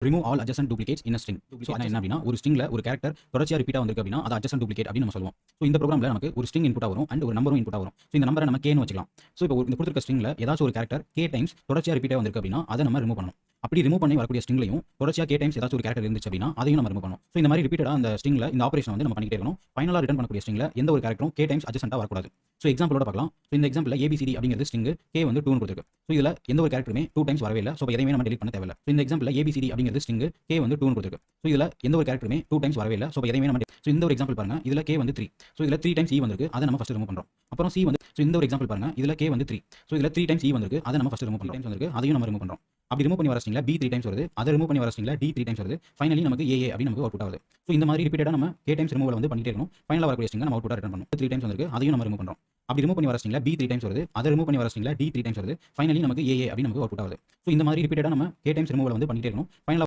Remove all adjacent duplicates இன் அ string. So என்ன அப்படின்னா ஒரு ஸ்ட்ரிங்ல ஒரு கேரக்டர் தொடர்ச்சியா ரிப்பீட்டா வந்திருக்கு அப்படின்னா அது அட்ஜசன்ட் டூப்ளிகேட் அப்படின்னு நம்ம சொல்லுவோம். ஸோ இந்த ப்ரோக்ராம்ல நமக்கு ஒரு ஸ்ட்ரிங் இன்புட்டா வரும் அண்ட் ஒரு நம்பரும் இன்புட்டா வரும். ஸோ இந்த நம்பரை நம்ம கேன்னு வச்சுக்கலாம். ஸோ இப்போ இந்த கொடுத்துருக்க ஸ்ட்ரிங்ல ஏதாச்சும் ஒரு கேரக்டர் கே டைம்ஸ் தொடர்ச்சியா ரிப்பீட்டா வந்திருக்கு அப்படின்னா அதை நம்ம ரிமூவ் பண்ணணும். அப்படி ரிமூவ் பண்ணி வரக்கூடிய ஸ்ட்ரிங்லையும் தொடர்ச்சியா கே டைம்ஸ் ஏதாச்சும் ஒரு கேரக்டர் இருந்துச்சு அப்படின்னா அதையும் நம்ம ரிமூவ் பண்ணணும். ஸோ இந்த மாதிரி ரிப்பீட்டடா அந்த ஸ்ட்ரிங்ல இந்த ஆபரேஷன் வந்து நம்ம பண்ணிட்டே இருக்கணும். ஃபைனலா ரிட்டர்ன் பண்ணக்கூடிய ஸ்ட்ரிங்ல எந்த ஒரு கேரக்டரும் கே டைம்ஸ் அட்ஜசன்ட்டா வரக்கூடாது. ஸோ எக்ஸாம்பிளோட பார்க்கலாம். ஸோ இந்த எக்ஸாம்பிள்ல ஏபிசிடி அப்படிங்கிறது ஸ்ட்ரிங் கே வந்து 2 கொடுத்துருக்கு. ஸோ இதுல எந்த ஒரு கேரக்டருமே 2 டைம்ஸ் வரவே இல்லை. ஸோ எதையுமே நம்ம டெலிட் பண்ண தேவையில்ல. ஸோ இந்த எக்ஸாம்பிள்ல ஏபிசிடி அப்படிங்கிறது ஸ்ட்ரிங் கே வந்து 2 கொடுத்துருக்கு. ஸோ இதுல எந்த ஒரு கேரக்டருமே 2 டைம்ஸ் வரவே இல்லை. ஸோ எதையுமே நம்ம ஸோ இந்த ஒரு எக்ஸாம்பிள் பாருங்க. இதுல கே வந்து 3. ஸோ இதுல 3 டைம்ஸ் இ வந்திருக்கு. அதை நம்ம ஃபர்ஸ்ட் ரிமூவ் பண்றோம். அப்புறம் சி வந்து ஸோ இந்த ஒரு எக்ஸாம்பிள் பாருங்க. இதுல கே வந்து 3. ஸோ இதுல 3 டைம்ஸ் இ வந்திருக்கு. அதை நம்ம ஃபர்ஸ்ட் ரிமூவ் பண்றோம். டைம்ஸ் வந்திருக்கு. அதையும் நம்ம ரிமூவ் பண்றோம். அப்படி ரிமூவ் பண்ணி வர ஸ்ட்ரிங்ல பி 3 டைம்ஸ் வருது. அதை ரிமூவ் பண்ணி வர ஸ்ட்ரிங்ல டி 3 டைம்ஸ் வருது. ஃபைனலி நமக்கு ஏஏ அப்படின்னு நமக்கு அவுட்புட் ஆகுது. ஸோ இந்த மாதிரி ரிப்பீட்டடா நம்ம கே டைம்ஸ் ரிமூவல் வந்து பண்ணிட்டே இருக்கணும். ஃபைனலா வரக்கூடிய ஸ்ட்ரிங்கை நம்ம அவுட்புட்டா ரிட்டர்ன் பண்ணணும். 3 டைம்ஸ் வந்திருக்கு. அதையும் நம்ம ரிமூவ் பண்றோம். அப்படி ரிமூவ் பண்ணி வர ஸ்ட்ரிங்ல பி 3 டைம்ஸ் வருது. அதை ரிமூவ் பண்ணி வர ஸ்ட்ரிங்ல டி 3 டைம்ஸ் வருது. ஃபைனலி நமக்கு ஏஏ அப்படின்னு நமக்கு அவுட்புட் ஆகுது. ஸோ இந்த மாதிரி ரிப்பீட்டடா நம்ம கே டைம்ஸ் ரிமூவல் வந்து பண்ணிட்டே இருக்கணும். ஃபைனலா